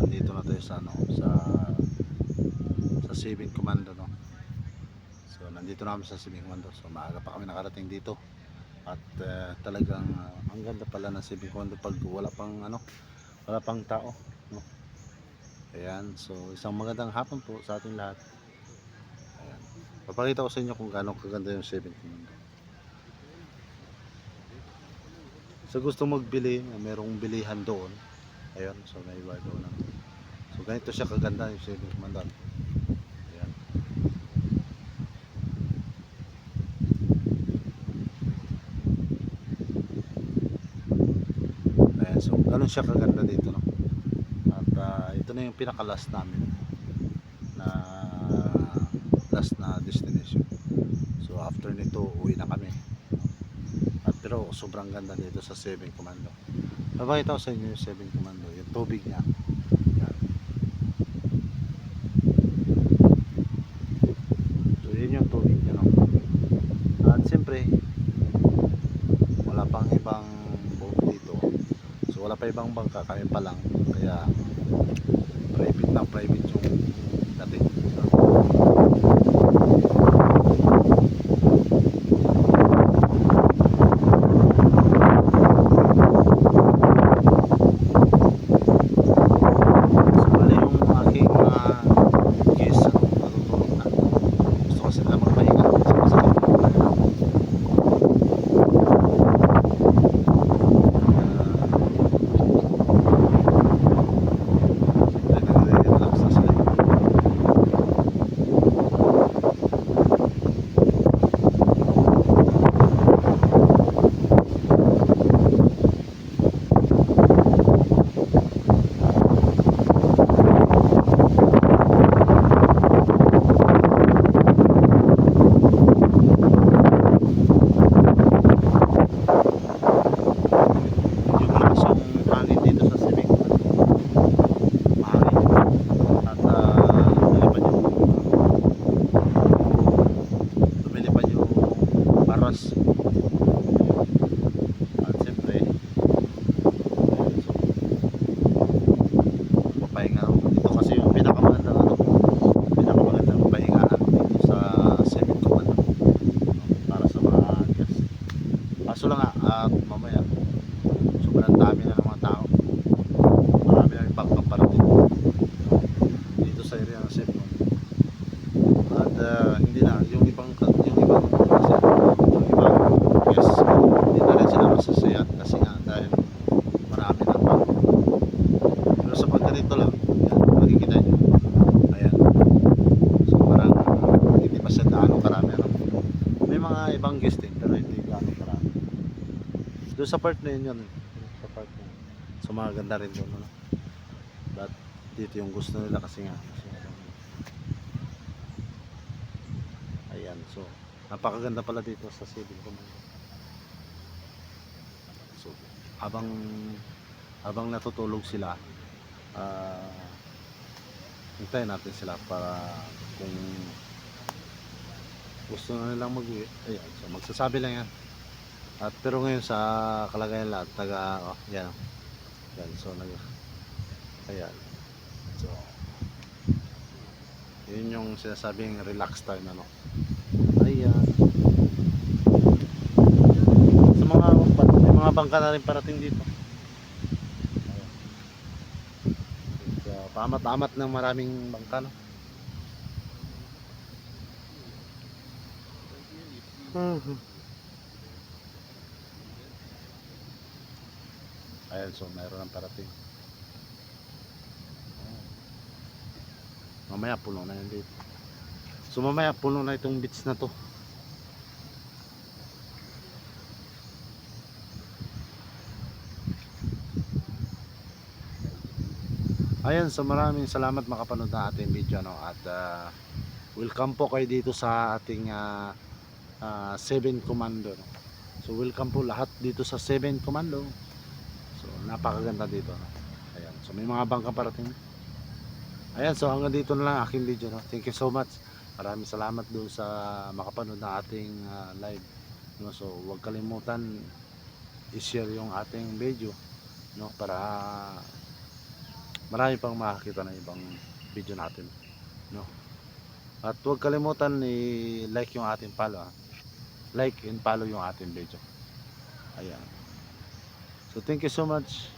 nandito na tayo sa sa Saving Commando, no. So nandito na kami sa Saving Commando. So maaga pa kami nakarating dito. At talagang ang ganda pala ng Saving Commando pag wala pang tao, no. Ayan, so isang magandang hapon po sa ating lahat. Ayan. Papakita ko sa inyo kung gaano kaganda yung Saving Commando. Sa gusto magbili, merong bilihan doon. Ayun, so may iba doon. So ganito siya kaganda yung Saving Commando. Ayan. Ayan, so ganun siya kaganda dito, no. At ito na yung pinaka-last namin na destination. So after nito, uwi na kami. At pero sobrang ganda dito sa Saving Commando. Papakita ko sa inyo yung Saving Commando, yung tubig niya. Ayan. So yun yung tubig niya, no. At siyempre wala pang ibang boat dito. So wala pa ibang bangka, kami pa lang. Kaya private yung dating. At siyempre papahinga dito kasi yung pinakamagandang pahingaan dito sa Saving Commando para sa mga guests. Kaso lang at mamaya sobrang dami na ng mga tao, marami na yung bangkang parating dito sa area ng Saving Commando. At hindi na yung ibang kasi yung ibang guests hindi na rin sila masasayat kasi nga dahil marami na pa. Pero sa pagganito lang, yan, makikita nyo, ayan, so parang hindi pa siya gaano karami, ano? May mga ibang guest din pero hindi gaano karami doon sa part na yun, sa part na yun. So maganda rin doon, ano? But dito yung gusto nila kasi nga ayan, so napakaganda pala dito sa Saving Commando. So habang natutulog sila, hintayin natin sila para kung gusto na nilang mag-uwi, ayan, so magsasabi lang yan. At pero ngayon sa kalagayan lahat yan, yan, so ayan, so yun yung sinasabing relax time, ano. Ayan, sa may mga bangka na rin parating dito. So, paamat-amat ng maraming bangka, no? Ayan, so mayroon ng parating. Mamaya puno na yun dito. So mamaya puno na itong beach na to. Ayan, so maraming salamat makapanood ng ating video, no? At welcome po kayo dito sa ating Saving Commando, no? So welcome po lahat dito sa Saving Commando. So napakaganda dito, no? Ayan, so may mga bangka parating. Ayan, so hanggang dito na lang aking video, no? Thank you so much. Maraming salamat doon sa makapanood ng ating live, no? So huwag kalimutan i-share yung ating video, no, para marami pang makakita ng ibang video natin, no? At huwag kalimutan i-like yung ating follow, like and follow yung ating video. Ayan. So thank you so much.